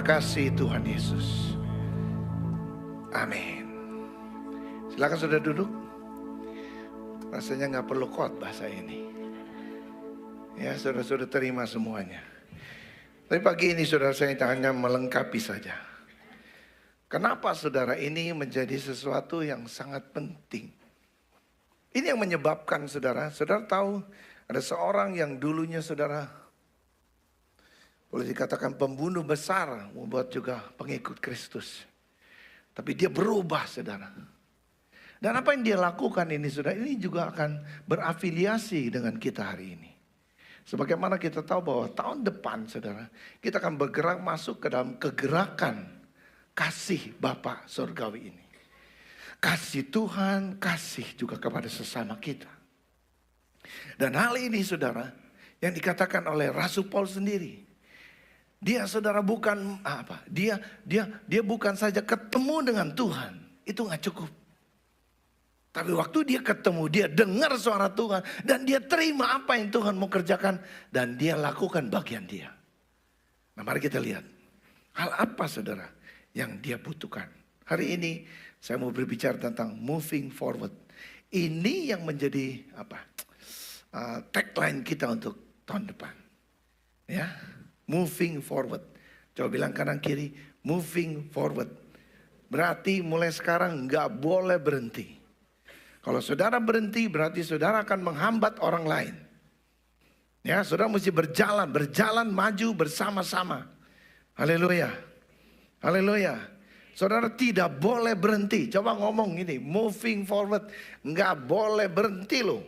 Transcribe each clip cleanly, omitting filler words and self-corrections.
Terima kasih Tuhan Yesus. Amin. Silakan sudah duduk. Rasanya nggak perlu khotbah saya ini. Ya, saudara-saudara terima semuanya. Tapi pagi ini saudara saya hanya melengkapi saja. Kenapa saudara ini menjadi sesuatu yang sangat penting? Ini yang menyebabkan saudara tahu ada seorang yang dulunya saudara boleh dikatakan pembunuh besar, membuat juga pengikut Kristus. Tapi dia berubah saudara. Dan apa yang dia lakukan ini saudara, ini juga akan berafiliasi dengan kita hari ini. Sebagaimana kita tahu bahwa tahun depan saudara, kita akan bergerak masuk ke dalam kegerakan kasih Bapa Surgawi ini. Kasih Tuhan, kasih juga kepada sesama kita. Dan hal ini saudara, yang dikatakan oleh Rasul Paul sendiri. Dia saudara bukan apa? Dia bukan saja ketemu dengan Tuhan, itu nggak cukup. Tapi waktu dia ketemu, dia dengar suara Tuhan dan dia terima apa yang Tuhan mau kerjakan dan dia lakukan bagian dia. Nah, mari kita lihat hal apa saudara yang dia butuhkan. Hari ini saya mau berbicara tentang moving forward. Ini yang menjadi apa? Tagline kita untuk tahun depan. Ya. Moving forward. Coba bilang kanan kiri, moving forward. Berarti mulai sekarang nggak boleh berhenti. Kalau saudara berhenti berarti saudara akan menghambat orang lain. Ya, saudara mesti berjalan maju bersama-sama. Haleluya. Haleluya. Saudara tidak boleh berhenti. Coba ngomong ini, moving forward. Nggak boleh berhenti loh.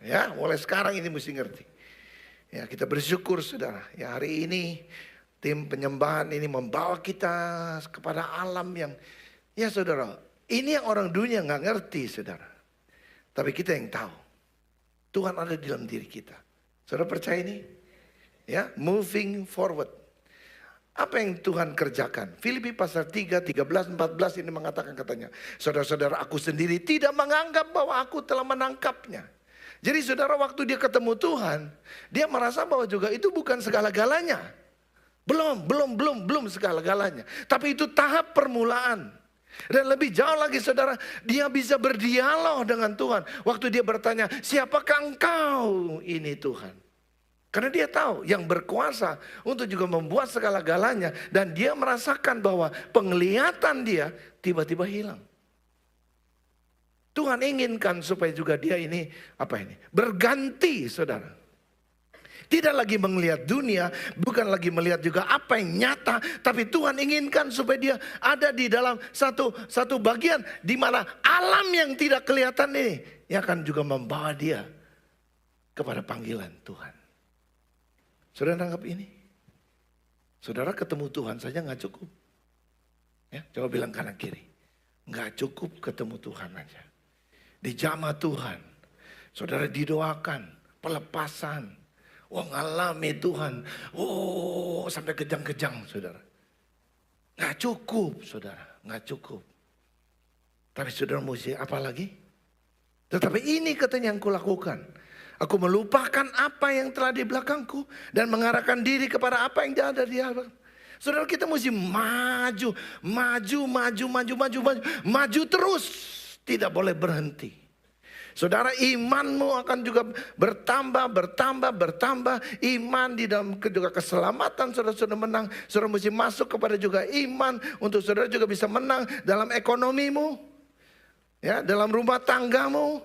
Ya, mulai sekarang ini mesti ngerti. Ya, kita bersyukur saudara. Ya, hari ini tim penyembahan ini membawa kita kepada alam yang, ya saudara, ini yang orang dunia nggak ngerti saudara. Tapi kita yang tahu. Tuhan ada di dalam diri kita. Saudara percaya ini? Ya, moving forward. Apa yang Tuhan kerjakan? Filipi pasal 3, 13, 14 ini mengatakan katanya. Saudara-saudara, aku sendiri tidak menganggap bahwa aku telah menangkapnya. Jadi saudara waktu dia ketemu Tuhan, dia merasa bahwa juga itu bukan segala-galanya. Belum segala-galanya. Tapi itu tahap permulaan. Dan lebih jauh lagi saudara, dia bisa berdialog dengan Tuhan. Waktu dia bertanya, siapakah engkau ini Tuhan? Karena dia tahu yang berkuasa untuk juga membuat segala-galanya. Dan dia merasakan bahwa penglihatan dia tiba-tiba hilang. Tuhan inginkan supaya juga dia ini berganti saudara. Tidak lagi melihat dunia, bukan lagi melihat juga apa yang nyata, tapi Tuhan inginkan supaya dia ada di dalam satu bagian di mana alam yang tidak kelihatan ini yang akan juga membawa dia kepada panggilan Tuhan. Saudara anggap ini? Saudara ketemu Tuhan saja nggak cukup. Ya, coba bilang kanan kiri. Nggak cukup ketemu Tuhan aja. Dijamah Tuhan, saudara didoakan, pelepasan, ngalami Tuhan, sampai kejang-kejang saudara. Nggak cukup saudara, nggak cukup. Tapi saudara mesti apa lagi? Tetapi ini katanya yang kulakukan. Aku melupakan apa yang telah di belakangku dan mengarahkan diri kepada apa yang ada di hadapan. Saudara kita mesti maju terus. Tidak boleh berhenti. Saudara imanmu akan juga bertambah. Iman di dalam juga keselamatan saudara sudah menang. Saudara mesti masuk kepada juga iman untuk saudara juga bisa menang dalam ekonomimu. Ya, dalam rumah tanggamu.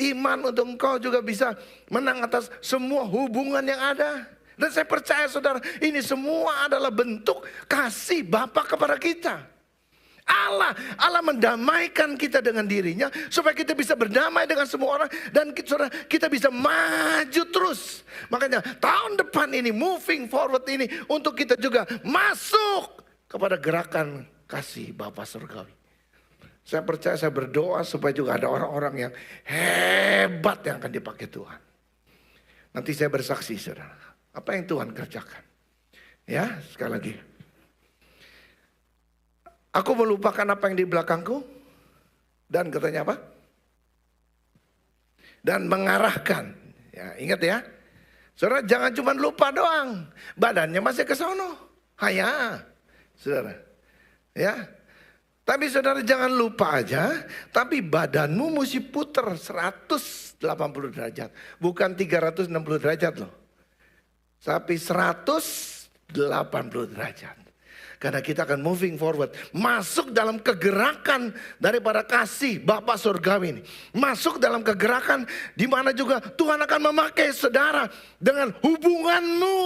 Iman untuk engkau juga bisa menang atas semua hubungan yang ada. Dan saya percaya saudara ini semua adalah bentuk kasih Bapa kepada kita. Allah mendamaikan kita dengan dirinya supaya kita bisa berdamai dengan semua orang dan kita bisa maju terus. Makanya tahun depan ini moving forward ini untuk kita juga masuk kepada gerakan kasih Bapa Surgawi. Saya percaya, saya berdoa supaya juga ada orang-orang yang hebat yang akan dipakai Tuhan. Nanti saya bersaksi saudara, apa yang Tuhan kerjakan. Ya, sekali lagi. Aku melupakan apa yang di belakangku. Dan katanya apa? Dan mengarahkan. Ya, ingat ya. Saudara jangan cuma lupa doang. Badannya masih ke sono. Haya. saudara. Ya, tapi saudara jangan lupa aja, tapi badanmu mesti putar 180 derajat. Bukan 360 derajat loh. Tapi 180 derajat. Karena kita akan moving forward. Masuk dalam kegerakan daripada kasih Bapa Surgawi ini. Masuk dalam kegerakan di mana juga Tuhan akan memakai saudara. Dengan hubunganmu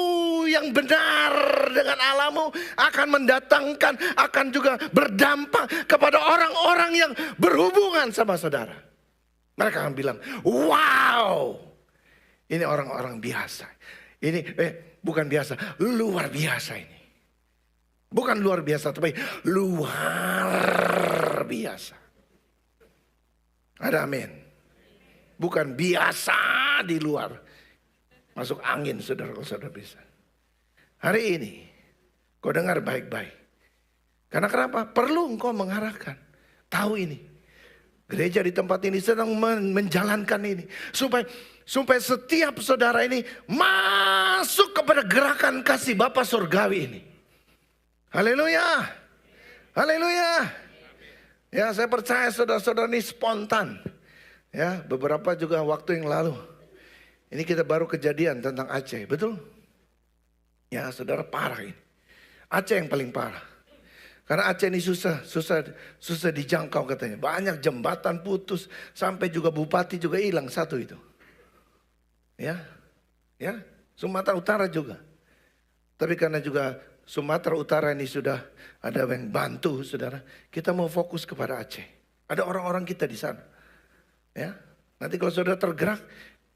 yang benar dengan Allahmu. Akan mendatangkan, akan juga berdampak kepada orang-orang yang berhubungan sama saudara. Mereka akan bilang, wow, ini orang-orang biasa. Ini bukan biasa, luar biasa ini. Bukan luar biasa, tapi luar biasa. Ada amin. Bukan biasa di luar. Masuk angin saudara, kalau saudara bisa. Hari ini, kau dengar baik-baik. Karena kenapa? Perlu engkau mengarahkan. Tahu ini. Gereja di tempat ini sedang menjalankan ini. Supaya setiap saudara ini masuk kepada gerakan kasih Bapa Surgawi ini. Haleluya. Haleluya. Ya, saya percaya saudara-saudara ini spontan. Ya, beberapa juga waktu yang lalu. Ini kita baru kejadian tentang Aceh, betul? Ya, saudara, parah ini. Aceh yang paling parah. Karena Aceh ini susah dijangkau katanya. Banyak jembatan putus, sampai juga bupati juga hilang satu itu. Ya. Sumatera Utara juga. Tapi karena juga Sumatera Utara ini sudah ada yang bantu, saudara. Kita mau fokus kepada Aceh. Ada orang-orang kita di sana. Ya, nanti kalau saudara tergerak,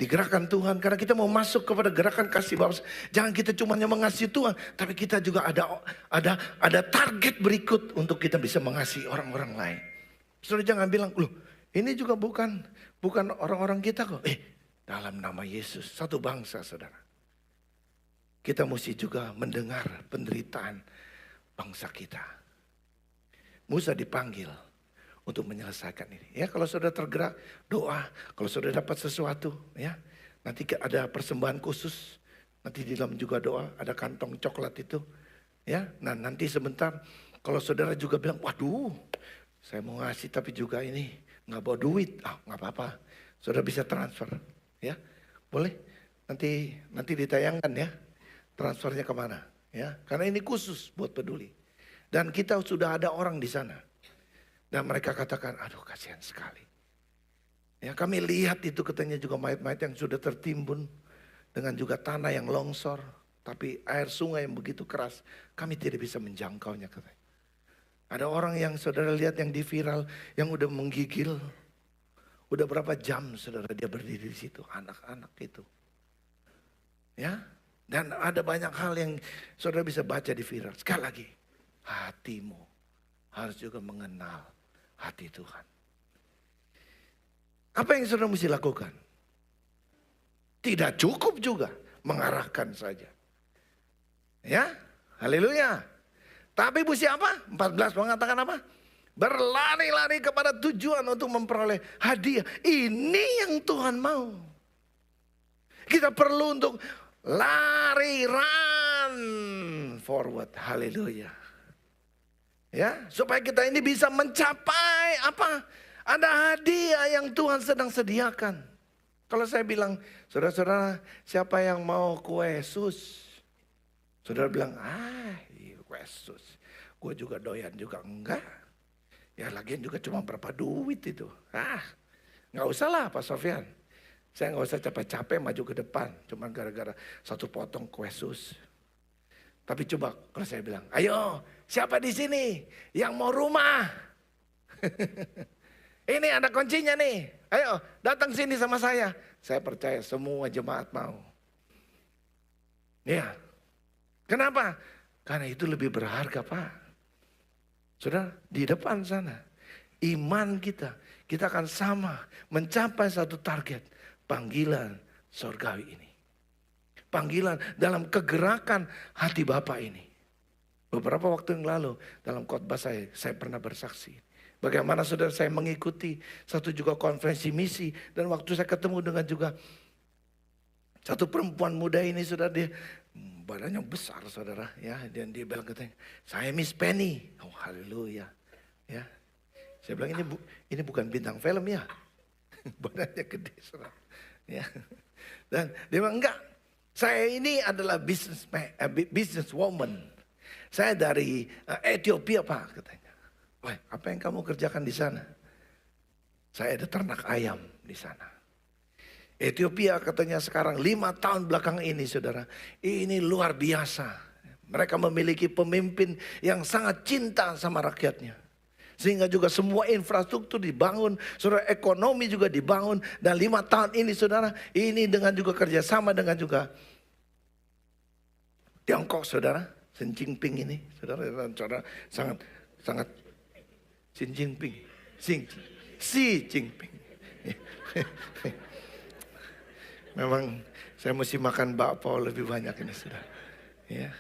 digerakkan Tuhan. Karena kita mau masuk kepada gerakan kasih Bapa. Jangan kita cuma mengasihi Tuhan, tapi kita juga ada target berikut untuk kita bisa mengasihi orang-orang lain. Saudara jangan bilang, loh, ini juga bukan orang-orang kita kok. Dalam nama Yesus, satu bangsa, saudara. Kita mesti juga mendengar penderitaan bangsa kita. Musa dipanggil untuk menyelesaikan ini. Ya, kalau saudara tergerak, doa. Kalau saudara dapat sesuatu, ya, nanti ada persembahan khusus. Nanti di dalam juga doa, ada kantong coklat itu. Ya, nah nanti sebentar, kalau saudara juga bilang, waduh, saya mau ngasih tapi juga ini nggak bawa duit, nggak apa-apa. Saudara bisa transfer, ya, boleh. Nanti ditayangkan ya. Transfernya kemana? Ya, karena ini khusus buat peduli. Dan kita sudah ada orang di sana. Dan mereka katakan, aduh kasihan sekali. Ya, kami lihat itu katanya juga mayat-mayat yang sudah tertimbun. Dengan juga tanah yang longsor. Tapi air sungai yang begitu keras. Kami tidak bisa menjangkaunya katanya. Ada orang yang saudara lihat yang di viral. Yang udah menggigil. Udah berapa jam saudara dia berdiri di situ. Anak-anak itu. Ya. Dan ada banyak hal yang saudara bisa baca di viral. Sekali lagi, hatimu harus juga mengenal hati Tuhan. Apa yang saudara mesti lakukan? Tidak cukup juga mengarahkan saja. Ya, haleluya. Tapi mesti apa? 14 mengatakan apa? Berlari-lari kepada tujuan untuk memperoleh hadiah. Ini yang Tuhan mau. Kita perlu untuk lari, run forward, haleluya. Ya, supaya kita ini bisa mencapai apa? Ada hadiah yang Tuhan sedang sediakan. Kalau saya bilang, saudara-saudara, siapa yang mau kue sus? Saudara bilang, kue sus. Gue juga doyan juga, enggak. Ya lagian juga cuma berapa duit itu. Nggak usah lah Pak Sofyan. Saya nggak usah capek-capek maju ke depan. Cuma gara-gara satu potong kue sus. Tapi coba kalau saya bilang, ayo siapa di sini yang mau rumah? Ini ada kuncinya nih. Ayo datang sini sama saya. Saya percaya semua jemaat mau. Ya. Kenapa? Karena itu lebih berharga Pak. Saudara, di depan sana. Iman kita akan sama mencapai satu target. Panggilan surgawi ini. Panggilan dalam kegerakan hati Bapa ini. Beberapa waktu yang lalu dalam khotbah saya pernah bersaksi. Bagaimana saudara saya mengikuti satu juga konferensi misi. Dan waktu saya ketemu dengan juga satu perempuan muda ini, saudara, dia Badannya besar saudara ya. Dan dia bilang katanya, saya Miss Penny. Oh haleluya. Ya. Saya bilang ini bukan bintang film ya. Badannya gede saudara. Ya. Dan dia bilang enggak. Saya ini adalah businesswoman. Saya dari Ethiopia Pak katanya. Wah, apa yang kamu kerjakan di sana? Saya ada ternak ayam di sana. Ethiopia katanya sekarang 5 tahun belakang ini saudara. Ini luar biasa. Mereka memiliki pemimpin yang sangat cinta sama rakyatnya. Sehingga juga semua infrastruktur dibangun. Saudara, ekonomi juga dibangun. Dan 5 tahun ini saudara. Ini dengan juga kerjasama dengan juga Tiongkok saudara. Xi Jinping ini. Saudara sangat Xi Jinping. Xi Jinping. Memang saya mesti makan bakpao lebih banyak ini sudah. Ya.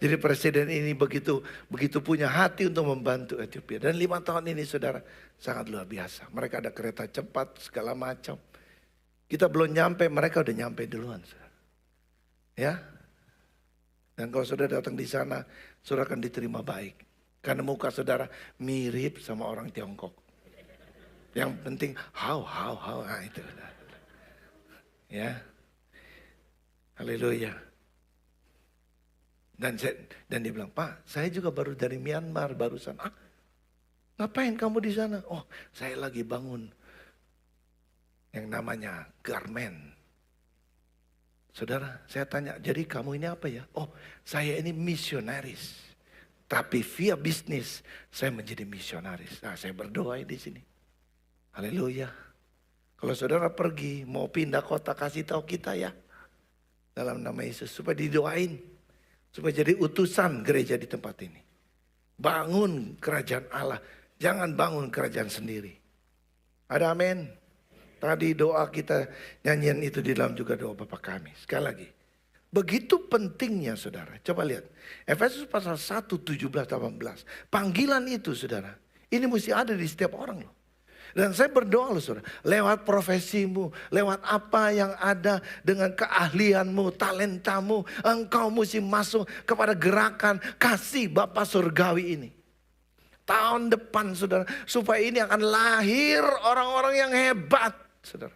Jadi presiden ini begitu punya hati untuk membantu Ethiopia. Dan 5 tahun ini saudara sangat luar biasa. Mereka ada kereta cepat segala macam. Kita belum nyampe, mereka udah nyampe duluan. Saudara. Ya. Dan kalau saudara datang di sana, saudara akan diterima baik. Karena muka saudara mirip sama orang Tiongkok. Yang penting how, nah itu. Ya, haleluya. Dan dia bilang, Pak, saya juga baru dari Myanmar barusan. Ah, ngapain kamu di sana? Oh, saya lagi bangun yang namanya garmen. Saudara, saya tanya, jadi kamu ini apa ya? Oh, saya ini misionaris. Tapi via bisnis saya menjadi misionaris. Nah, saya berdoa di sini. Haleluya. Kalau saudara pergi mau pindah kota, kasih tahu kita ya. Dalam nama Yesus supaya didoain. Supaya jadi utusan gereja di tempat ini. Bangun kerajaan Allah. Jangan bangun kerajaan sendiri. Ada amin. Tadi doa kita nyanyian itu di dalam juga doa Bapa kami. Sekali lagi. Begitu pentingnya saudara. Coba lihat. Efesus pasal 1, 17, 18. Panggilan itu saudara. Ini mesti ada di setiap orang loh. Dan saya berdoa loh saudara, lewat profesimu, lewat apa yang ada dengan keahlianmu, talentamu, engkau mesti masuk kepada gerakan kasih Bapa Surgawi ini. Tahun depan saudara, supaya ini akan lahir orang-orang yang hebat saudara.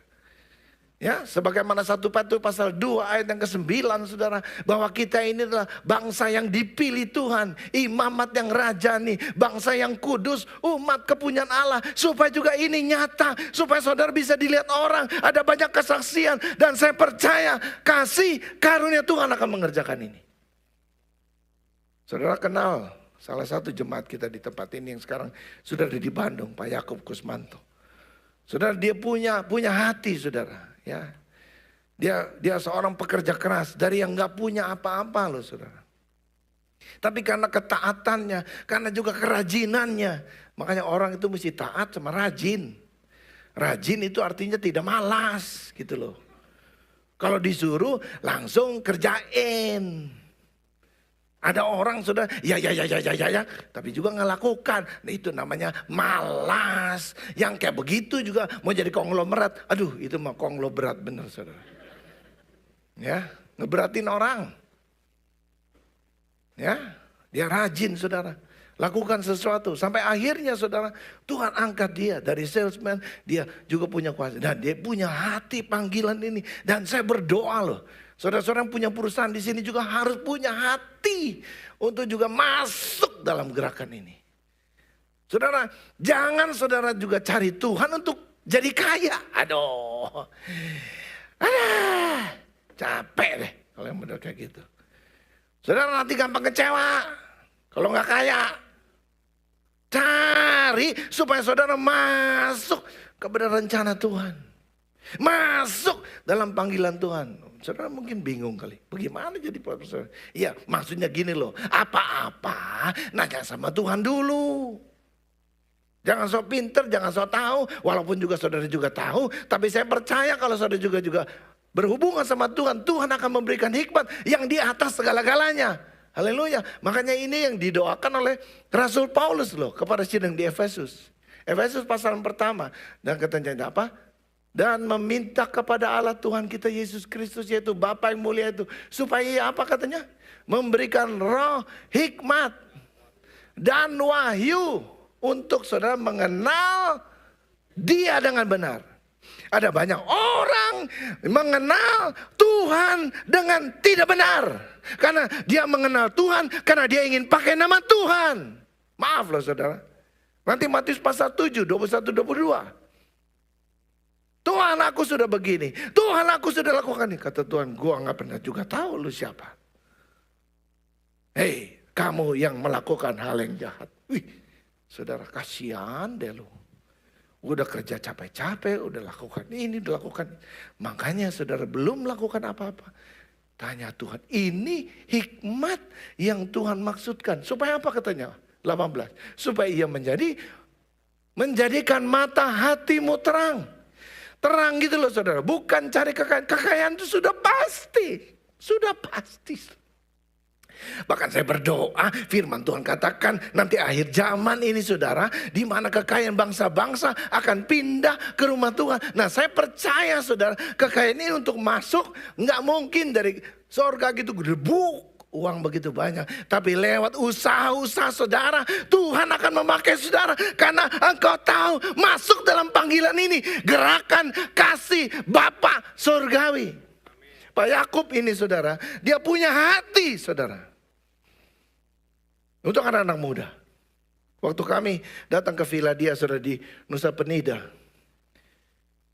Ya, sebagaimana 1 Petrus pasal 2 ayat yang ke-9 saudara, bahwa kita ini adalah bangsa yang dipilih Tuhan, imamat yang rajani, bangsa yang kudus, umat kepunyaan Allah, supaya juga ini nyata, supaya saudara bisa dilihat orang, ada banyak kesaksian, dan saya percaya kasih karunia Tuhan akan mengerjakan ini. Saudara kenal salah satu jemaat kita di tempat ini yang sekarang sudah ada di Bandung, Pak Yakub Kusmanto. Saudara, dia punya hati saudara. Ya, dia seorang pekerja keras dari yang nggak punya apa-apa loh saudara. Tapi karena ketaatannya, karena juga kerajinannya, makanya orang itu mesti taat sama rajin. Rajin itu artinya tidak malas gitu loh. Kalau disuruh langsung kerjain. Ada orang sudah ya, tapi juga nggak lakukan. Nah, itu namanya malas. Yang kayak begitu juga mau jadi konglomerat. Aduh, itu mah konglomerat bener saudara. Ya, ngeberatin orang. Ya, dia rajin saudara. Lakukan sesuatu. Sampai akhirnya saudara, Tuhan angkat dia dari salesman. Dia juga punya kuasa. Dan dia punya hati panggilan ini. Dan saya berdoa loh. Saudara-saudara yang punya perusahaan di sini juga harus punya hati untuk juga masuk dalam gerakan ini. Saudara, jangan saudara juga cari Tuhan untuk jadi kaya. Aduh, capek deh kalau yang benar kayak gitu. Saudara nanti gampang kecewa kalau nggak kaya. Cari supaya saudara masuk kepada rencana Tuhan. Masuk dalam panggilan Tuhan. Saudara mungkin bingung kali, bagaimana jadi profesor? Iya, maksudnya gini loh, apa-apa nanya sama Tuhan dulu. Jangan sok pinter, jangan sok tahu, walaupun juga saudara juga tahu. Tapi saya percaya kalau saudara juga berhubungan sama Tuhan, Tuhan akan memberikan hikmat yang di atas segala-galanya. Haleluya. Makanya ini yang didoakan oleh Rasul Paulus loh kepada sidang di Efesus. Efesus pasal yang pertama. Dan katanya apa? dan meminta kepada Allah Tuhan kita Yesus Kristus, yaitu Bapa yang mulia itu, supaya Ia apa katanya? Memberikan roh hikmat dan wahyu untuk saudara mengenal Dia dengan benar. Ada banyak orang mengenal Tuhan dengan tidak benar. Karena dia mengenal Tuhan, karena dia ingin pakai nama Tuhan. Maaf loh saudara. Nanti Matius pasal 7, 21, 22. Tuhan aku sudah begini, Tuhan aku sudah lakukan ini. Kata Tuhan, gua gak pernah juga tahu lu siapa. Hei, kamu yang melakukan hal yang jahat. Wih, saudara kasihan deh lu. Udah kerja capek-capek, udah lakukan ini, udah lakukan. Makanya saudara belum melakukan apa-apa. Tanya Tuhan, ini hikmat yang Tuhan maksudkan. Supaya apa katanya? 18. Supaya ia menjadikan mata hatimu terang. Terang gitu loh saudara. Bukan cari kekayaan. Kekayaan itu sudah pasti. Sudah pasti. Bahkan saya berdoa, firman Tuhan katakan nanti akhir zaman ini saudara, di mana kekayaan bangsa-bangsa akan pindah ke rumah Tuhan. Nah saya percaya saudara, kekayaan ini untuk masuk nggak mungkin dari sorga gitu, gedebuk uang begitu banyak. Tapi lewat usaha-usaha saudara, Tuhan akan memakai saudara. Karena engkau tahu masuk dalam panggilan ini, gerakan kasih Bapa surgawi. Pak Yakub ini saudara, dia punya hati saudara. Untuk anak-anak muda. Waktu kami datang ke villa dia saudara di Nusa Penida.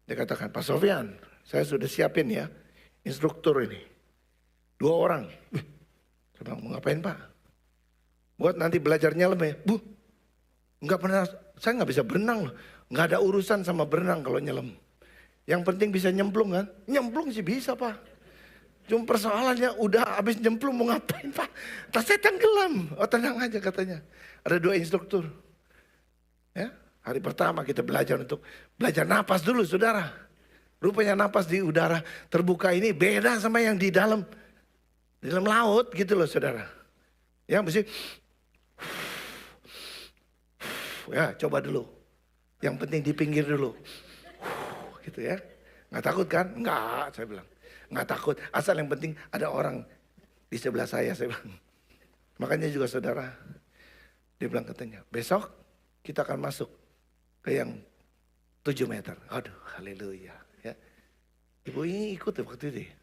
Dia katakan, Pak Sofyan, saya sudah siapin ya instruktur ini. 2 orang. Saya bilang, mau ngapain Pak? Buat nanti belajar nyelam ya. Bu, saya nggak bisa berenang loh. Nggak ada urusan sama berenang kalau nyelam. Yang penting bisa nyemplung kan? Nyemplung sih bisa Pak. Cuma persoalannya udah habis nyemplung mau ngapain Pak? Tas saya tenggelam. Oh tenang aja katanya. Ada 2 instruktur. Ya, hari pertama kita belajar untuk belajar napas dulu saudara. Rupanya napas di udara terbuka ini beda sama yang di dalam laut gitu loh saudara. Ya mesti ya coba dulu. Yang penting di pinggir dulu. Gitu ya. Nggak takut kan? Nggak, saya bilang. Nggak takut, asal yang penting ada orang di sebelah saya bilang. Makanya juga saudara, dia bilang katanya, besok kita akan masuk ke yang 7 meter. Aduh, haleluya. Ya. Ibu Ing ikut ya waktu itu ya?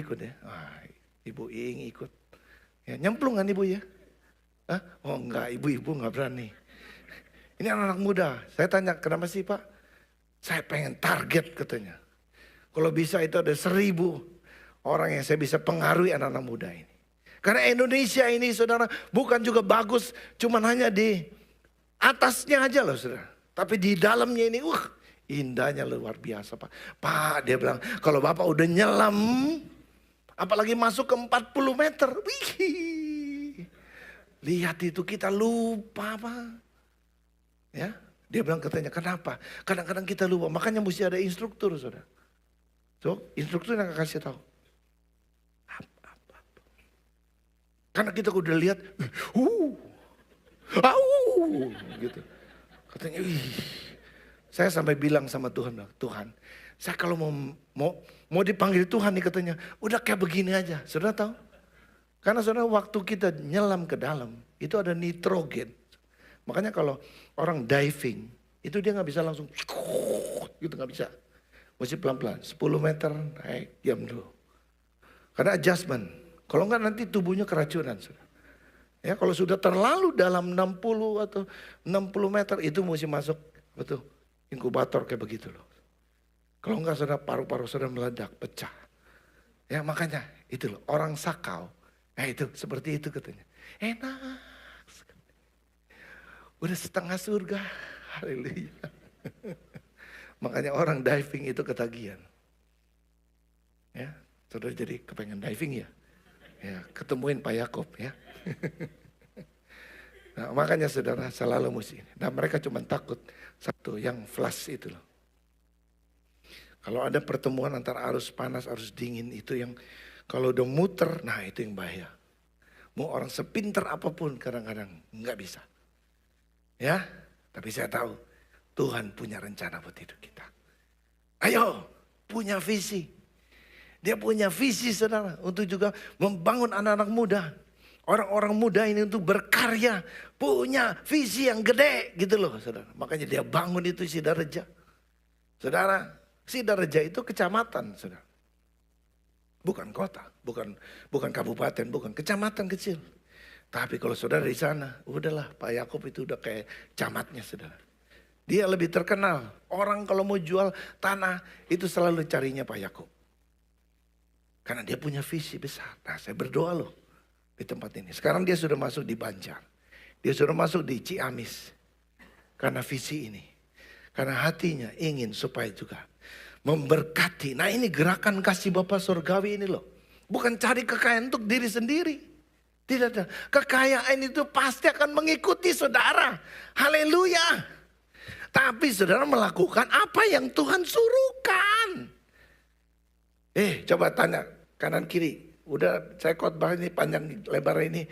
Ikut ya? Ibu Ing ikut. Ya, nyemplung kan ibu ya? Hah? Oh enggak, ibu-ibu enggak berani. Ini anak-anak muda, saya tanya kenapa sih Pak? Saya pengen target katanya. Kalau bisa itu ada 1000 orang yang saya bisa pengaruhi anak-anak muda ini. Karena Indonesia ini saudara bukan juga bagus cuman hanya di atasnya aja loh saudara. Tapi di dalamnya ini indahnya luar biasa Pak. Pak dia bilang kalau Bapak udah nyelam apalagi masuk ke 40 meter. Wih, lihat itu kita lupa Pak. Ya, dia bilang katanya kenapa? Kadang-kadang kita lupa makanya mesti ada instruktur saudara. So, instruktur yang akan kasih tahu. Karena kita udah lihat, gitu. Katanya, saya sampai bilang sama Tuhan, Tuhan, saya kalau mau dipanggil Tuhan nih katanya, udah kayak begini aja, saudara tahu? Karena saudara waktu kita nyelam ke dalam, itu ada nitrogen. Makanya kalau orang diving, itu dia nggak bisa langsung, gitu nggak bisa. Mesti pelan-pelan, 10 meter naik, diam dulu. Karena adjustment, kalau enggak nanti tubuhnya keracunan. Ya, kalau sudah terlalu dalam 60 atau 60 meter itu mesti masuk betul inkubator kayak begitu loh. Kalau enggak sudah paru-paru sudah meledak, pecah. Ya makanya itu loh, orang sakau. Nah itu seperti itu katanya. Enak sekali. Udah setengah surga, haleluya. Makanya orang diving itu ketagihan. Ya, saudara jadi kepengen diving ya. Ya, ketemuin Pak Yakub ya. Nah, makanya saudara selalu mesti. Nah, mereka cuma takut satu yang flash itu loh. Kalau ada pertemuan antara arus panas, arus dingin itu yang kalau udah muter, nah itu yang bahaya. Mau orang sepinter apapun kadang-kadang nggak bisa. Ya, tapi saya tahu Tuhan punya rencana buat hidup kita. Ayo, punya visi. Dia punya visi saudara untuk juga membangun anak-anak muda. Orang-orang muda ini untuk berkarya. Punya visi yang gede gitu loh saudara. Makanya dia bangun itu Sidareja. Saudara, Sidareja itu kecamatan saudara. Bukan kota, bukan kabupaten, bukan kecamatan kecil. Tapi kalau saudara di sana, udahlah Pak Yakub itu udah kayak camatnya saudara. Dia lebih terkenal. Orang kalau mau jual tanah itu selalu carinya Pak Yakub. Karena dia punya visi besar. Nah saya berdoa loh di tempat ini. Sekarang dia sudah masuk di Banjar. Dia sudah masuk di Ciamis. Karena visi ini. Karena hatinya ingin supaya juga memberkati. Nah ini gerakan kasih Bapa Surgawi ini loh. Bukan cari kekayaan untuk diri sendiri. Tidak ada. Kekayaan itu pasti akan mengikuti saudara. Haleluya. Tapi saudara melakukan apa yang Tuhan suruhkan. Coba tanya kanan kiri. Udah saya khotbah ini panjang lebar ini.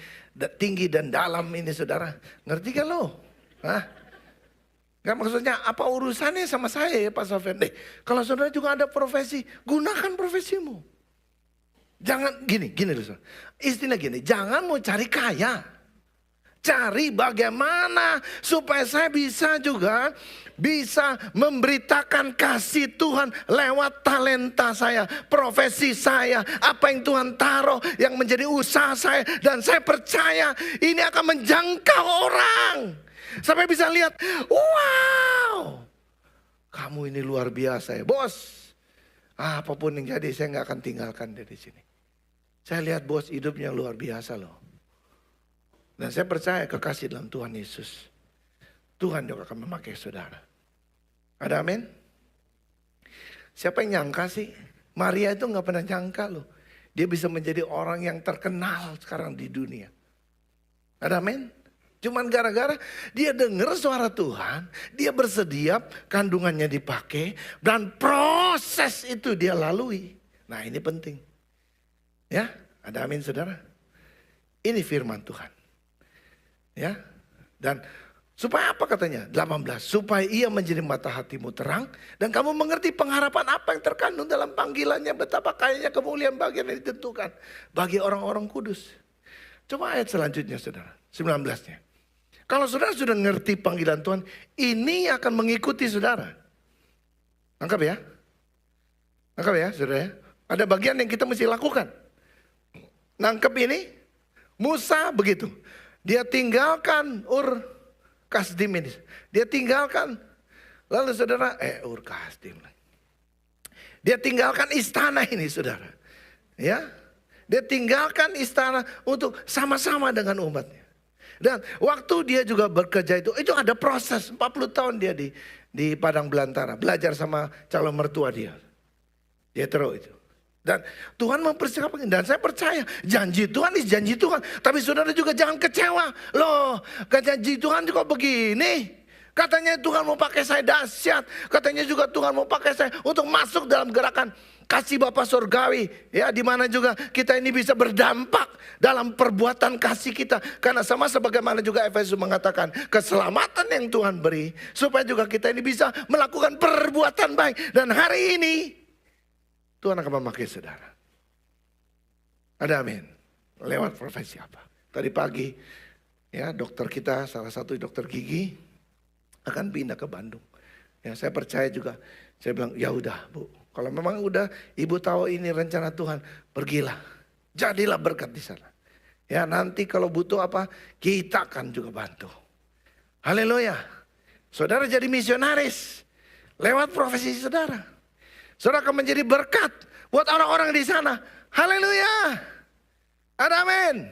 Tinggi dan dalam ini saudara. Ngerti kan lo? Hah? Gak maksudnya apa urusannya sama saya ya Pak Sofian. Kalau saudara juga ada profesi. Gunakan profesimu. Jangan gini loh saudara. Istilah gini. Jangan mau cari kaya. Cari bagaimana supaya saya bisa memberitakan kasih Tuhan lewat talenta saya, profesi saya, apa yang Tuhan taruh yang menjadi usaha saya. Dan saya percaya ini akan menjangkau orang. Sampai bisa lihat, wow, kamu ini luar biasa ya bos. Apapun yang jadi saya gak akan tinggalkan dari sini. Saya lihat bos hidupnya luar biasa loh. Dan saya percaya kekasih dalam Tuhan Yesus. Tuhan juga akan memakai saudara. Ada amin? Siapa yang nyangka sih? Maria itu gak pernah nyangka loh. Dia bisa menjadi orang yang terkenal sekarang di dunia. Ada amin? Cuman gara-gara dia dengar suara Tuhan. Dia bersedia kandungannya dipakai. Dan proses itu dia lalui. Nah ini penting. Ya, ada amin saudara? Ini firman Tuhan. Ya, dan supaya apa katanya? 18. Supaya ia menjadi mata hatimu terang. Dan kamu mengerti pengharapan apa yang terkandung dalam panggilannya. Betapa kayanya kemuliaan bagian yang ditentukan. Bagi orang-orang kudus. Coba ayat selanjutnya saudara. 19-nya. Kalau saudara sudah ngerti panggilan Tuhan. Ini akan mengikuti saudara. Nangkap ya? Nangkap ya saudara ya? Ada bagian yang kita mesti lakukan. Nangkep ini. Musa begitu. Dia tinggalkan Ur Kasdim ini. Dia tinggalkan. Lalu saudara, Ur Kasdim. Dia tinggalkan istana ini saudara. Ya, dia tinggalkan istana untuk sama-sama dengan umatnya. Dan waktu dia juga bekerja itu ada proses. 40 tahun dia di padang belantara. Belajar sama calon mertua dia. Dia terus itu. Dan Tuhan mempersiapkan. Dan saya percaya janji Tuhan ini janji Tuhan. Tapi saudara juga jangan kecewa. Loh, janji Tuhan kok begini. Katanya Tuhan mau pakai saya dahsyat. Katanya juga Tuhan mau pakai saya untuk masuk dalam gerakan kasih Bapa Surgawi. Ya, di mana juga kita ini bisa berdampak dalam perbuatan kasih kita. Karena sama sebagaimana juga Efesus mengatakan keselamatan yang Tuhan beri. Supaya juga kita ini bisa melakukan perbuatan baik. Dan hari ini Tuhan akan memakai saudara. Ada amin. Lewat profesi apa? Tadi pagi ya dokter kita, salah satu dokter gigi akan pindah ke Bandung. Ya saya percaya juga. Saya bilang ya udah Bu. Kalau memang udah ibu tahu ini rencana Tuhan, pergilah. Jadilah berkat di sana. Ya nanti kalau butuh apa kita akan juga bantu. Haleluya. Saudara jadi misionaris lewat profesi saudara. Saudara akan menjadi berkat buat orang-orang di sana. Haleluya. Ada amin.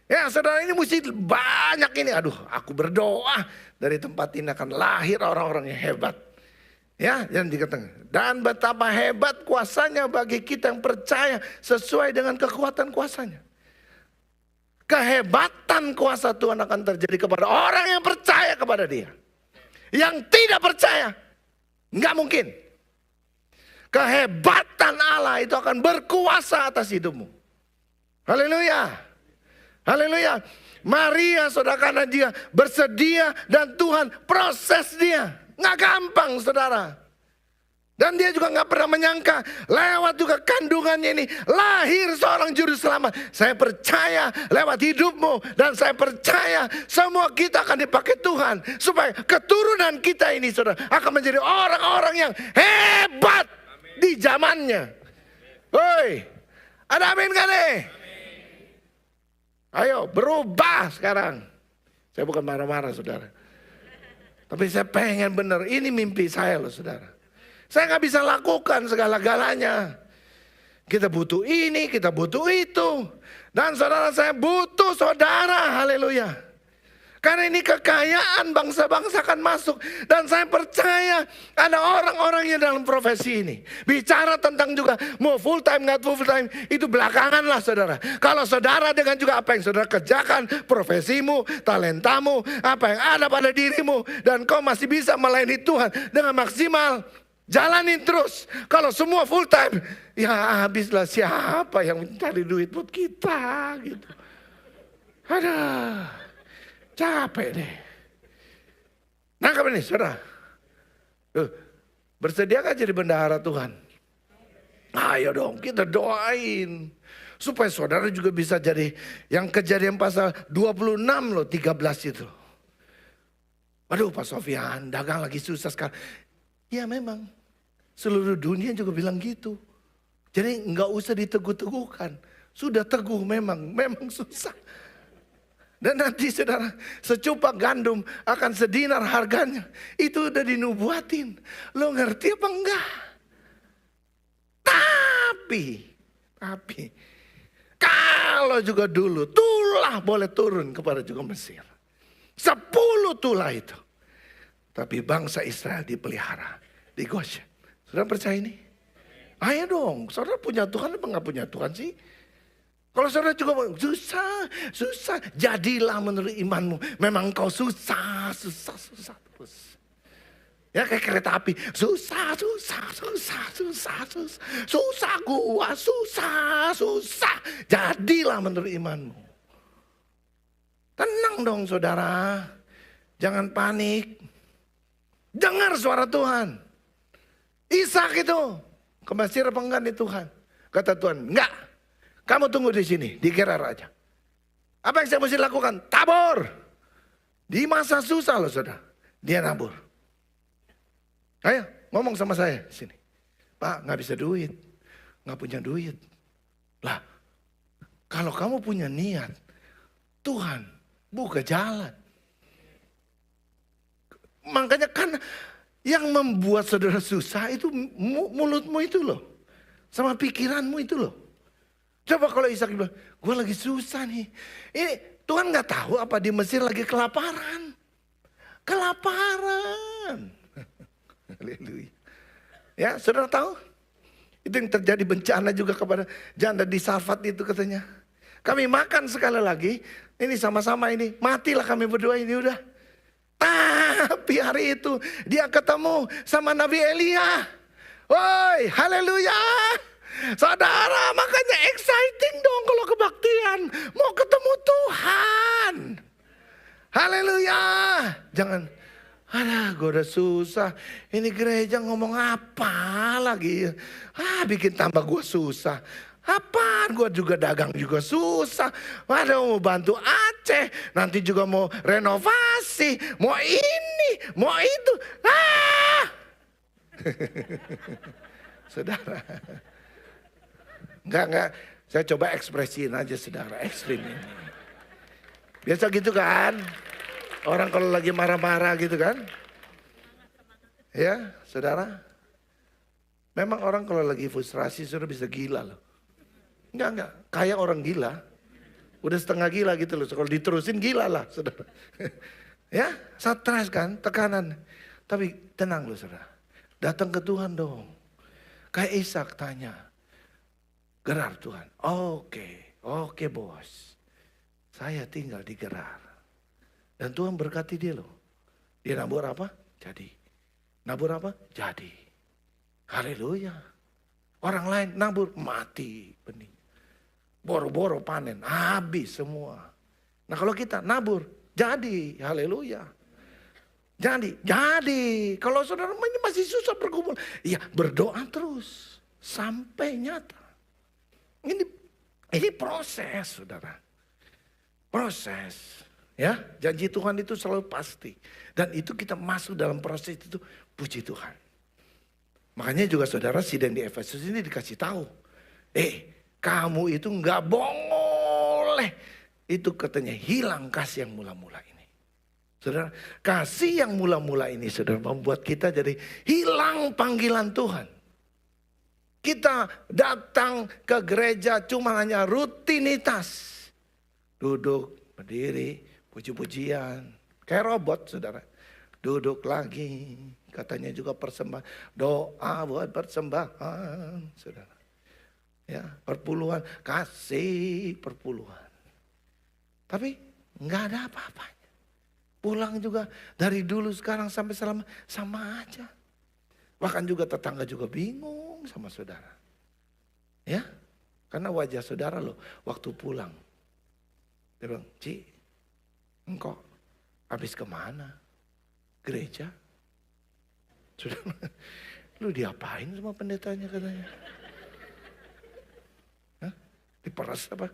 Ya saudara ini mesti banyak ini. Aduh aku berdoa dari tempat ini akan lahir orang-orang yang hebat. Ya jangan dikatakan. Dan betapa hebat kuasanya bagi kita yang percaya sesuai dengan kekuatan kuasanya. Kehebatan kuasa Tuhan akan terjadi kepada orang yang percaya kepada dia. Yang tidak percaya nggak mungkin. Kehebatan Allah itu akan berkuasa atas hidupmu. Haleluya. Haleluya. Maria saudara karena dia bersedia dan Tuhan proses dia. Nggak gampang saudara. Dan dia juga gak pernah menyangka lewat juga kandungannya ini lahir seorang juru selamat. Saya percaya lewat hidupmu dan saya percaya semua kita akan dipakai Tuhan. Supaya keturunan kita ini saudara akan menjadi orang-orang yang hebat di zamannya. Woi, ada amin gak nih? Ayo berubah sekarang. Saya bukan marah-marah saudara. Tapi saya pengen benar, ini mimpi saya loh saudara. Saya gak bisa lakukan segala-galanya. Kita butuh ini, kita butuh itu. Dan saudara saya butuh saudara, haleluya. Karena ini kekayaan bangsa-bangsa akan masuk. Dan saya percaya ada orang-orang yang dalam profesi ini. Bicara tentang juga mau full time, nggak full time. Itu belakangan lah saudara. Kalau saudara dengan juga apa yang saudara kerjakan. Profesimu, talentamu, apa yang ada pada dirimu. Dan kau masih bisa melayani Tuhan dengan maksimal. Jalanin terus. Kalau semua full time, ya habislah siapa yang mencari duit buat kita gitu. Aduh, capek deh. Nangkap ini saudara. Bersedia kan jadi bendahara Tuhan? Ayo dong kita doain. Supaya saudara juga bisa jadi yang Kejadian pasal 26 loh 13 itu. Aduh Pak Sofian dagang lagi susah sekarang. Ya memang. Seluruh dunia juga bilang gitu. Jadi nggak usah diteguh-teguhkan. Sudah teguh memang susah. Dan nanti saudara, secupak gandum akan sedinar harganya. Itu udah dinubuatin. Lo ngerti apa enggak? Tapi, kalau juga dulu tulah boleh turun kepada juga Mesir. 10 tulah itu. Tapi bangsa Israel dipelihara di Goshen. Saudara percaya ini? Ayo dong, saudara punya Tuhan apa gak punya Tuhan sih? Kalau saudara juga susah, jadilah menurut imanmu. Memang kau susah terus. Ya kayak kereta api, susah gua, susah. Jadilah menurut imanmu. Tenang dong saudara, jangan panik. Dengar suara Tuhan. Ishak itu ke Mesir apa enggak nih Tuhan? Kata Tuhan, enggak. Kamu tunggu di sini, di Gerar aja. Apa yang saya mesti lakukan? Tabur. Di masa susah loh saudara, dia nabur. Ayo ngomong sama saya di sini. Pak nggak bisa duit, nggak punya duit. Lah, kalau kamu punya niat, Tuhan buka jalan. Makanya kan yang membuat saudara susah itu mulutmu itu loh. Sama pikiranmu itu loh. Coba kalau Ishak bilang, gue lagi susah nih. Ini Tuhan gak tahu apa di Mesir lagi kelaparan. Haleluya. Ya saudara tahu? Itu yang terjadi bencana juga kepada janda di Safat itu katanya. Kami makan sekali lagi. Ini sama-sama ini. Matilah kami berdua ini udah. Tapi hari itu dia ketemu sama Nabi Elia. Woi, haleluya. Saudara, makanya exciting dong kalau kebaktian. Mau ketemu Tuhan. Haleluya. Jangan, gue udah susah. Ini gereja ngomong apa lagi. Bikin tambah gue susah. Apaan, gue juga dagang juga susah. Waduh, mau bantu Aceh. Nanti juga mau renovasi. Mau ini, mau itu. Saudara. Enggak. Saya coba ekspresiin aja saudara. Ekstrim ini. Biasa gitu kan. Orang kalau lagi marah-marah gitu kan. Ya, saudara. Memang orang kalau lagi frustrasi sudah bisa gila loh. Enggak. Kayak orang gila. Udah setengah gila gitu loh. Kalau diterusin gila lah saudara. Ya, stres kan, tekanan. Tapi tenang loh saudara. Datang ke Tuhan dong. Kayak Ishak tanya. Gerar Tuhan. Oke bos. Saya tinggal di Gerar. Dan Tuhan berkati dia loh. Dia nabur apa? Jadi. Nabur apa? Jadi. Haleluya. Orang lain nabur mati benih. Boro-boro panen, habis semua. Nah kalau kita nabur, jadi, haleluya. Jadi kalau saudara ini masih susah bergumul, ya berdoa terus sampai nyata. Ini proses, saudara. Proses. Ya, janji Tuhan itu selalu pasti. Dan itu kita masuk dalam proses itu, puji Tuhan. Makanya juga saudara sidang di Efesus ini dikasih tahu. Kamu itu nggak boleh. Itu katanya hilang kasih yang mula-mula ini. Saudara, kasih yang mula-mula ini saudara membuat kita jadi hilang panggilan Tuhan. Kita datang ke gereja cuma hanya rutinitas. Duduk, berdiri, puji-pujian. Kayak robot saudara. Duduk lagi. Katanya juga persembahan. Doa buat persembahan saudara. Ya, perpuluhan. Kasih perpuluhan. Tapi nggak ada apa-apanya. Pulang juga dari dulu sekarang sampai selama sama aja. Bahkan juga tetangga juga bingung sama saudara. Ya, karena wajah saudara loh waktu pulang. Dia bilang, Ci, engkau habis kemana? Gereja? Saudara, lu diapain sama pendetanya katanya? Hah? Diperas apa?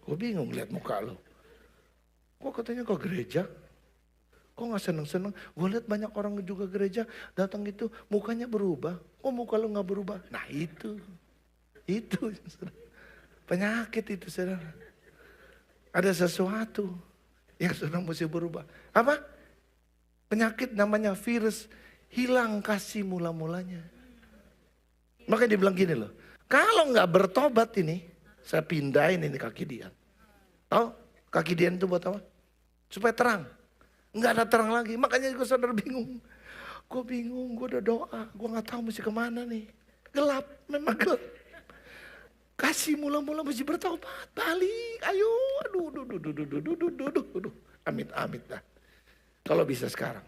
Gue bingung lihat muka lu. Kok katanya ke gereja? Kok gak seneng-seneng? Gue lihat banyak orang juga gereja datang itu mukanya berubah. Kok muka lu gak berubah? Nah itu. Itu. Penyakit itu saudara. Ada sesuatu yang sudah mesti berubah. Apa? Penyakit namanya virus hilang kasih mula-mulanya. Makanya dibilang gini loh. Kalau gak bertobat ini, saya pindahin ini kaki Dian. Tahu kaki Dian itu buat apa? Supaya terang. Nggak ada terang lagi. Makanya gue saudara bingung. Gue bingung, gue udah doa. Gue gak tahu mesti kemana nih. Gelap, memang gelap. Kasih mula-mula mesti bertobat. Balik, ayo. Aduh. Amit dah. Kalau bisa sekarang.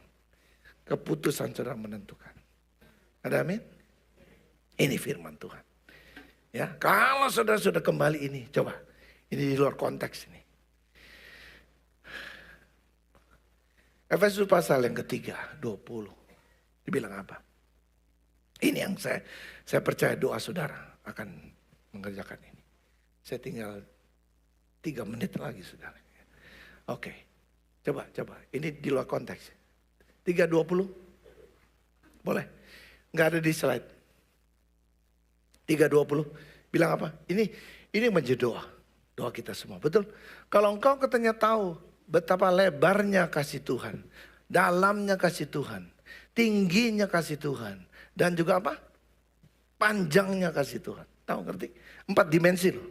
Keputusan saudara menentukan. Ada amin? Ini firman Tuhan. Ya, kalau saudara sudah kembali ini, coba. Ini di luar konteks ini. Efesus pasal yang ketiga, 20. Dibilang apa? Ini yang saya percaya doa saudara akan mengerjakan ini. Saya tinggal 3 menit lagi saudara. Oke. Coba. Ini di luar konteks. 3:20. Boleh? Nggak ada di slide. 3:20. Bilang apa? Ini menjadi doa. Doa kita semua. Betul? Kalau engkau katanya tahu betapa lebarnya kasih Tuhan. Dalamnya kasih Tuhan. Tingginya kasih Tuhan. Dan juga apa? Panjangnya kasih Tuhan. Tahu ngerti? 4 dimensi loh.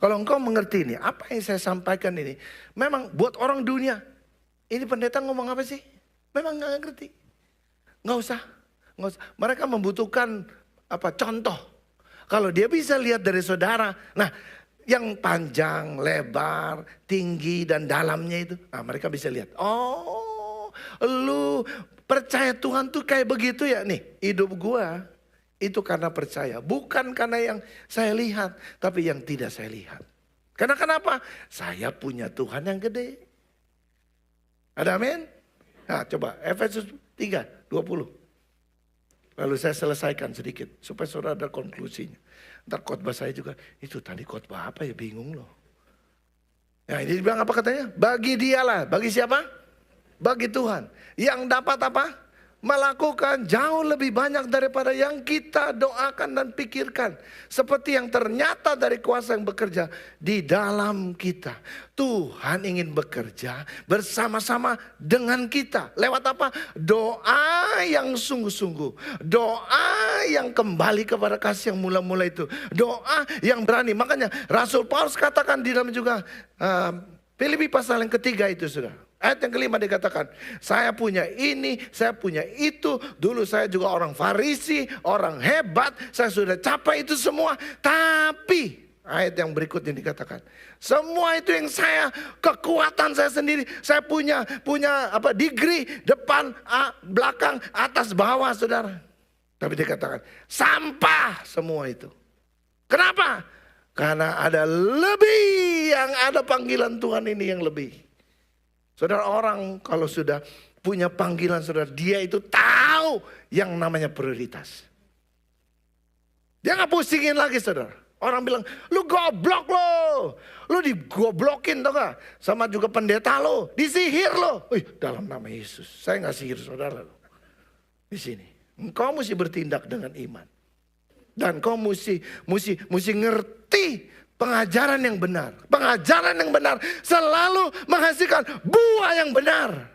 Kalau engkau mengerti ini, apa yang saya sampaikan ini. Memang buat orang dunia. Ini pendeta ngomong apa sih? Memang gak ngerti. Gak usah. Mereka membutuhkan apa? Contoh. Kalau dia bisa lihat dari saudara. Nah, yang panjang, lebar, tinggi dan dalamnya itu. Nah, mereka bisa lihat. Oh, lu percaya Tuhan tuh kayak begitu ya. Nih, hidup gua itu karena percaya. Bukan karena yang saya lihat, tapi yang tidak saya lihat. Karena kenapa? Saya punya Tuhan yang gede. Ada amin? Nah, coba Efesus 3:20. Lalu saya selesaikan sedikit supaya saudara ada konklusinya. Ntar khotbah saya juga, itu tadi khotbah apa ya, bingung loh. Nah ini dibilang apa katanya? Bagi dialah, bagi siapa? Bagi Tuhan. Yang dapat apa? Melakukan jauh lebih banyak daripada yang kita doakan dan pikirkan. Seperti yang ternyata dari kuasa yang bekerja di dalam kita. Tuhan ingin bekerja bersama-sama dengan kita. Lewat apa? Doa yang sungguh-sungguh. Doa yang kembali kepada kasih yang mula-mula itu. Doa yang berani. Makanya Rasul Paulus katakan di dalam juga Filipi pasal yang ketiga itu sudah. Ayat yang kelima dikatakan, saya punya ini, saya punya itu. Dulu saya juga orang Farisi, orang hebat. Saya sudah capai itu semua. Tapi, ayat yang berikutnya dikatakan, semua itu yang saya, kekuatan saya sendiri. Saya punya apa degree, depan, belakang, atas, bawah saudara. Tapi dikatakan, sampah semua itu. Kenapa? Karena ada lebih, yang ada panggilan Tuhan ini yang lebih. Saudara, orang kalau sudah punya panggilan, saudara, dia itu tahu yang namanya prioritas. Dia gak pusingin lagi, saudara. Orang bilang, lu goblok lo. Lu digoblokin tau gak? Sama juga pendeta lo. Disihir lo. Dalam nama Yesus. Saya gak sihir saudara lo. Di sini. Engkau mesti bertindak dengan iman. Dan kau mesti ngerti pengajaran yang benar. Pengajaran yang benar selalu menghasilkan buah yang benar.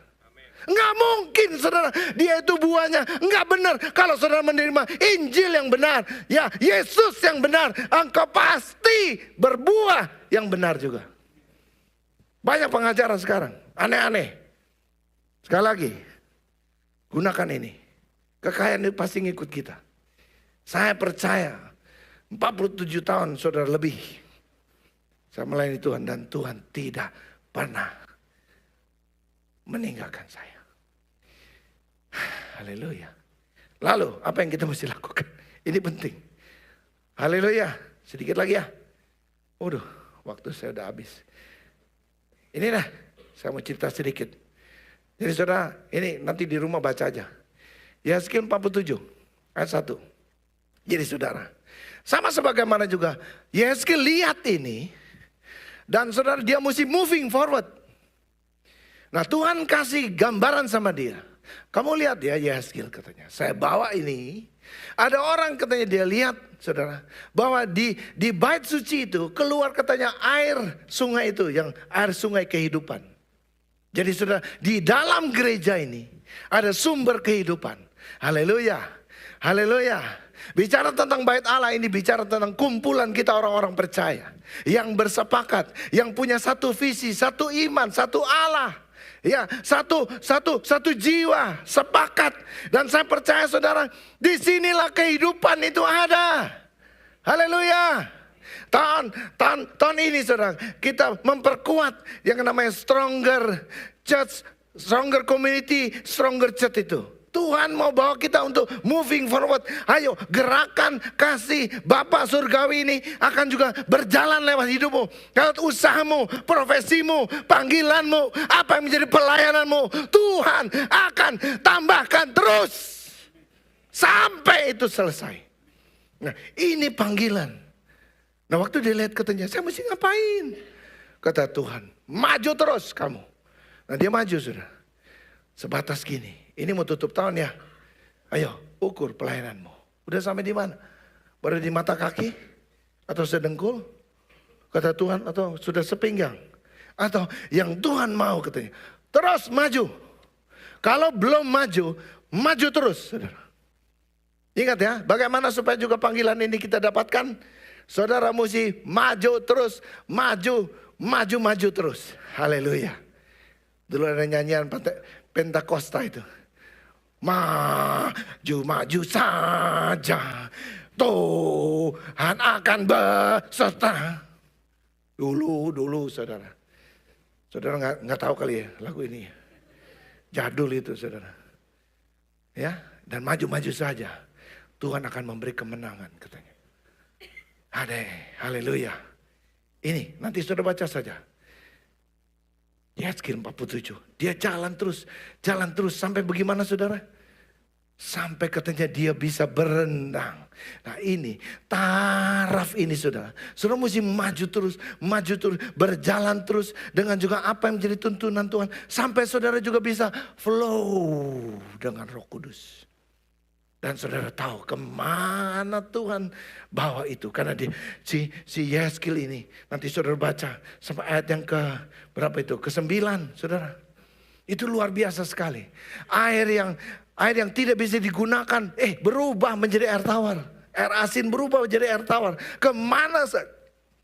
Nggak mungkin saudara, dia itu buahnya nggak benar. Kalau saudara menerima Injil yang benar, ya Yesus yang benar, engkau pasti berbuah yang benar juga. Banyak pengajaran sekarang, aneh-aneh. Sekali lagi, gunakan ini. Kekayaan itu pasti ngikut kita. Saya percaya 47 tahun saudara lebih saya melayani Tuhan, dan Tuhan tidak pernah meninggalkan saya. Haleluya. Lalu apa yang kita mesti lakukan? Ini penting. Haleluya. Sedikit lagi ya. Waduh, waktu saya udah habis. Ini dah, saya mau cerita sedikit. Jadi saudara, ini nanti di rumah baca aja. Yesaya 47 ayat 1. Jadi saudara, sama sebagaimana juga Yesaya lihat ini, dan saudara dia mesti moving forward. Nah, Tuhan kasih gambaran sama dia. Kamu lihat ya Yesaya katanya. Saya bawa ini. Ada orang katanya dia lihat saudara. Bahwa di bait suci itu keluar katanya air sungai itu. Yang air sungai kehidupan. Jadi saudara, di dalam gereja ini ada sumber kehidupan. Haleluya. Haleluya. Bicara tentang bait Allah ini bicara tentang kumpulan kita orang-orang percaya. Yang bersepakat. Yang punya satu visi, satu iman, satu Allah. Ya, satu jiwa, sepakat. Dan saya percaya saudara, disinilah kehidupan itu ada. Haleluya. Tahun ini saudara, kita memperkuat yang namanya stronger church, stronger community, stronger church itu. Tuhan mau bawa kita untuk moving forward. Ayo, gerakan kasih Bapa surgawi ini akan juga berjalan lewat hidupmu. Lewat usahamu, profesimu, panggilanmu, apa yang menjadi pelayananmu. Tuhan akan tambahkan terus sampai itu selesai. Nah, ini panggilan. Nah, waktu dia lihat katanya, saya mesti ngapain? Kata Tuhan, maju terus kamu. Nah, dia maju sudah. Sebatas gini. Ini mau tutup tahun ya. Ayo ukur pelayananmu. Udah sampai di mana? Baru di mata kaki? Atau sedengkul? Kata Tuhan, atau sudah sepinggang? Atau yang Tuhan mau katanya. Terus maju. Kalau belum maju, maju terus saudara. Ingat ya, bagaimana supaya juga panggilan ini kita dapatkan? Saudara mesti maju terus. Maju terus. Haleluya. Dulu ada nyanyian Pentakosta itu. Maju saja, Tuhan akan beserta. Dulu saudara. Saudara nggak tahu kali ya lagu ini. Jadul itu saudara. Ya, dan maju saja. Tuhan akan memberi kemenangan katanya. Haleluya. Ini nanti saudara baca saja. Yesaya 47. Dia jalan terus sampai bagaimana saudara? Sampai katanya dia bisa berenang. Nah ini, taraf ini saudara. Saudara mesti maju terus, berjalan terus. Dengan juga apa yang menjadi tuntunan Tuhan. Sampai saudara juga bisa flow dengan Roh Kudus. Dan saudara tahu kemana Tuhan bawa itu. Karena si Yesaya ini, nanti saudara baca sampai ayat yang ke berapa itu? Ke-9 saudara. Itu luar biasa sekali. Air yang tidak bisa digunakan, berubah menjadi air tawar. Air asin berubah menjadi air tawar. Kemana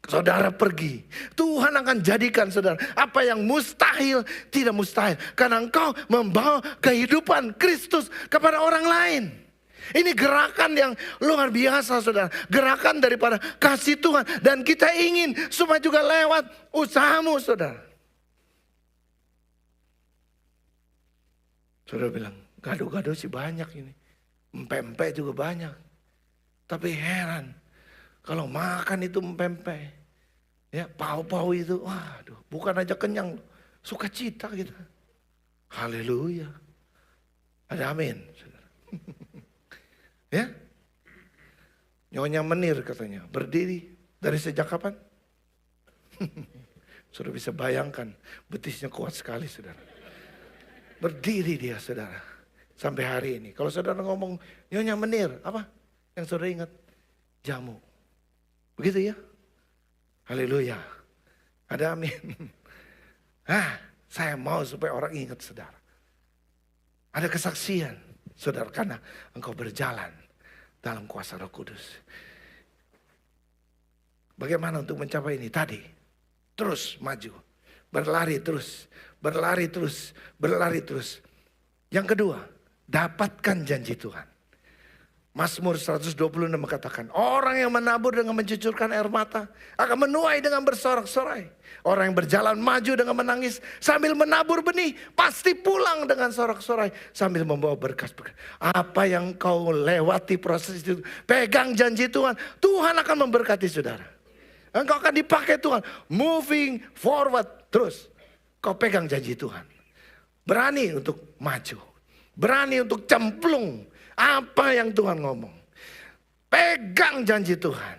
saudara pergi, Tuhan akan jadikan saudara apa yang mustahil tidak mustahil. Karena engkau membawa kehidupan Kristus kepada orang lain. Ini gerakan yang luar biasa saudara. Gerakan daripada kasih Tuhan. Dan kita ingin supaya juga lewat usahamu saudara. Saudara bilang, gado-gado sih banyak ini. Empe-empe juga banyak. Tapi heran. Kalau makan itu empe-empe. Ya, pau-pau itu, waduh, bukan aja kenyang. Sukacita kita. Haleluya. Ada amin. Ya. Nyonya Menir katanya, berdiri dari sejak kapan? Sudah bisa bayangkan, betisnya kuat sekali saudara. Berdiri dia saudara, sampai hari ini. Kalau saudara ngomong Nyonya Menir, apa yang saudara ingat? Jamu. Begitu ya? Haleluya. Ada amin. Saya mau supaya orang ingat saudara. Ada kesaksian saudara karena engkau berjalan dalam kuasa Roh Kudus. Bagaimana untuk mencapai ini? Tadi terus maju, berlari terus, berlari terus, berlari terus. Yang kedua, dapatkan janji Tuhan. Mazmur 126 mengatakan, orang yang menabur dengan mencucurkan air mata akan menuai dengan bersorak-sorai. Orang yang berjalan maju dengan menangis sambil menabur benih pasti pulang dengan sorak-sorai sambil membawa berkas-berkas. Apa yang kau lewati proses itu, pegang janji Tuhan. Tuhan akan memberkati saudara. Engkau akan dipakai Tuhan. Moving forward terus. Kau pegang janji Tuhan. Berani untuk maju. Berani untuk cemplung apa yang Tuhan ngomong. Pegang janji Tuhan.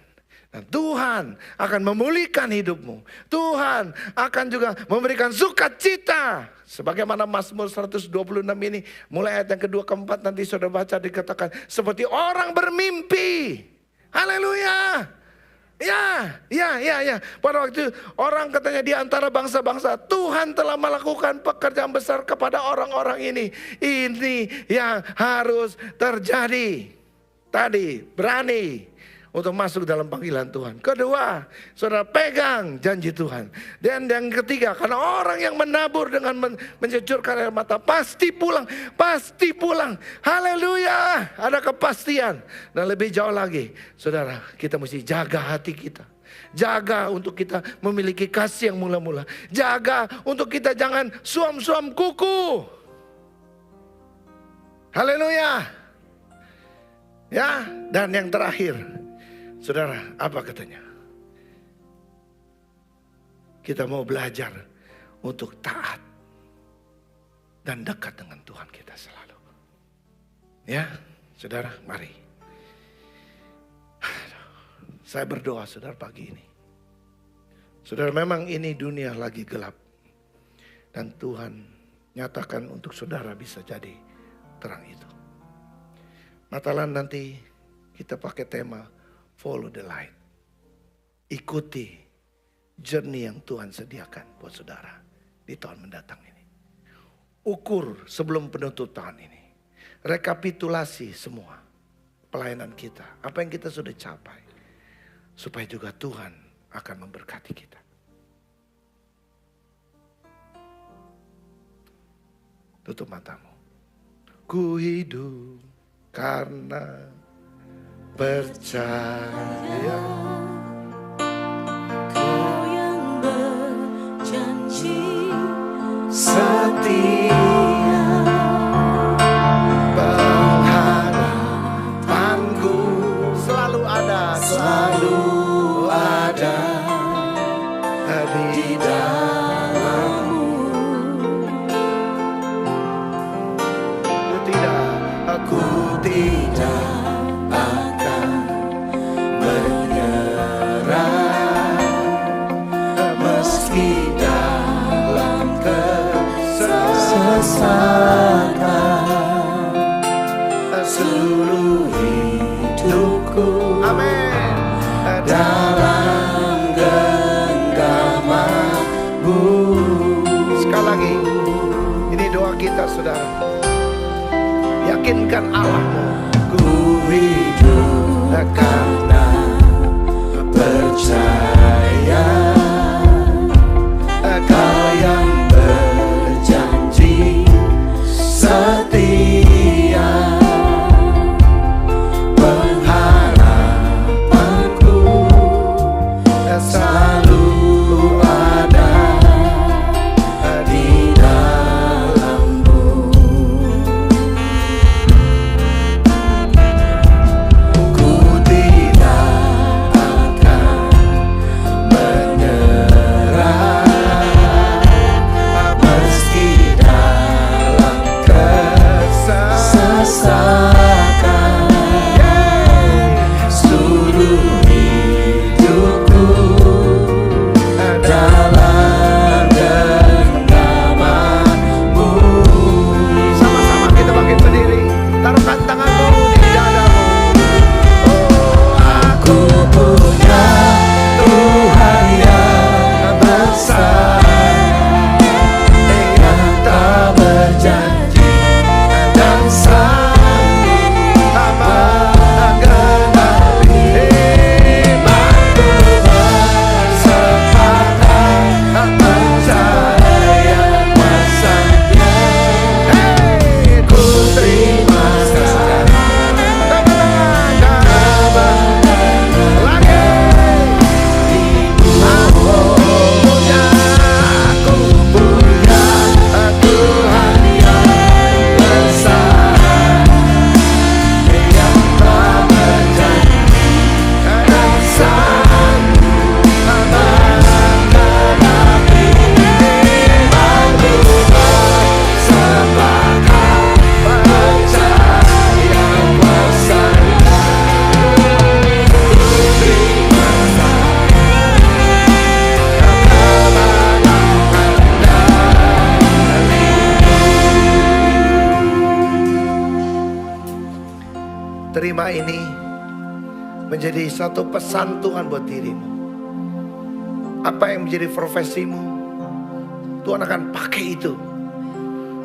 Dan Tuhan akan memulihkan hidupmu. Tuhan akan juga memberikan sukacita. Sebagaimana Mazmur 126 ini. Mulai ayat yang kedua keempat nanti saudara baca dikatakan. Seperti orang bermimpi. Haleluya. Ya. Pada waktu itu orang katanya di antara bangsa-bangsa. Tuhan telah melakukan pekerjaan besar kepada orang-orang ini. Ini yang harus terjadi. Tadi berani untuk masuk dalam panggilan Tuhan. Kedua, saudara pegang janji Tuhan. Dan yang ketiga, karena orang yang menabur dengan mencucurkan air mata pasti pulang, pasti pulang. Haleluya, ada kepastian. Dan lebih jauh lagi, saudara, kita mesti jaga hati kita. Jaga untuk kita memiliki kasih yang mula-mula. Jaga untuk kita jangan suam-suam kuku. Haleluya. Ya, dan yang terakhir, saudara, apa katanya? Kita mau belajar untuk taat dan dekat dengan Tuhan kita selalu. Ya, saudara, mari. Saya berdoa saudara pagi ini. Saudara, memang ini dunia lagi gelap. Dan Tuhan nyatakan untuk saudara bisa jadi terang itu. Natalan nanti kita pakai tema Follow the light. Ikuti journey yang Tuhan sediakan buat saudara di tahun mendatang ini. Ukur sebelum penutup tahun ini. Rekapitulasi semua pelayanan kita. Apa yang kita sudah capai. Supaya juga Tuhan akan memberkati kita. Tutup matamu. Ku hidup karena percaya Kau yang berjanji setia, pengharapanku selalu ada di dalammu. Aku tidak akan menyerah meski dalam kesesatan seluruh hidupku. Amin. Dalam genggamanmu. Sekali lagi, ini doa kita saudara. Yakinkan Allahmu. Ku hidup karena percaya Kau yang berjanji setia, pengharapanku selalu ada di dalammu. terima ini menjadi satu pesan Tuhan buat dirimu. Apa yang menjadi profesimu, Tuhan akan pakai itu.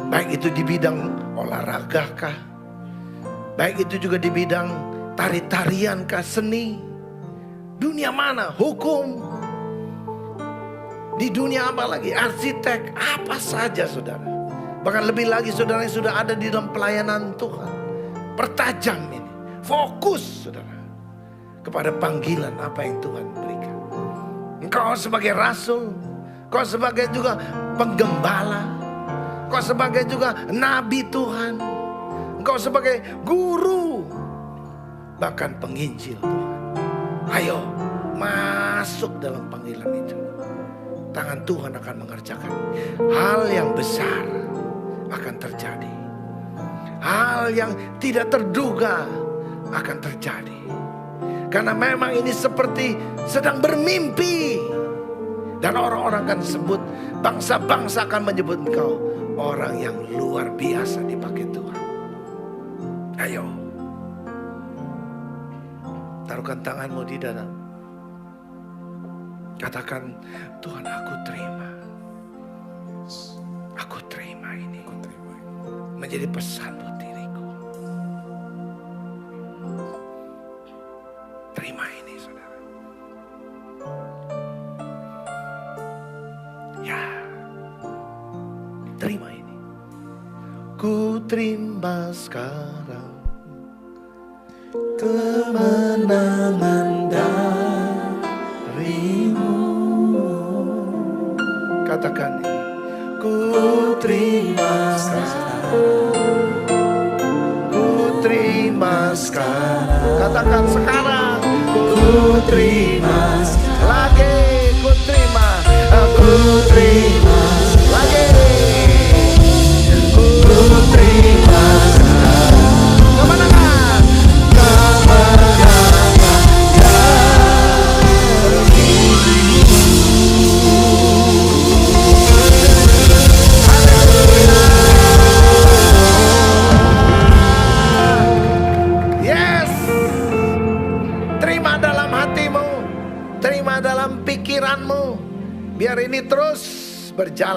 Baik itu di bidang olahraga kah, baik itu juga di bidang tari-tarian kah, seni, dunia mana, hukum, di dunia apa lagi, arsitek, apa saja saudara. Bahkan lebih lagi saudara yang sudah ada di dalam pelayanan Tuhan. Pertajam ini, fokus saudara kepada panggilan apa yang Tuhan berikan. Engkau sebagai rasul, kau sebagai juga penggembala, kau sebagai juga nabi Tuhan, engkau sebagai guru, bahkan penginjil Tuhan. Ayo masuk dalam panggilan itu. Tangan Tuhan akan mengerjakan hal yang besar, akan terjadi. Hal yang tidak terduga akan terjadi. Karena memang ini seperti sedang bermimpi. Dan orang-orang akan sebut, bangsa-bangsa akan menyebut engkau orang yang luar biasa dipakai Tuhan. Ayo, taruhkan tanganmu di dada. Katakan, Tuhan aku terima. Aku terima ini. Menjadi pesan buat diriku. Terima ini saudara. Ya, terima ini. Ku terima sekarang kemenangan darimu. Katakan ini. Ku terima sekarang. Ku terima sekarang. Katakan sekarang. Ku terima lagi. Ku terima. Ku terima lagi. Ku terima kemenangan. Terima dalam pikiranmu. Biar ini terus berjalan.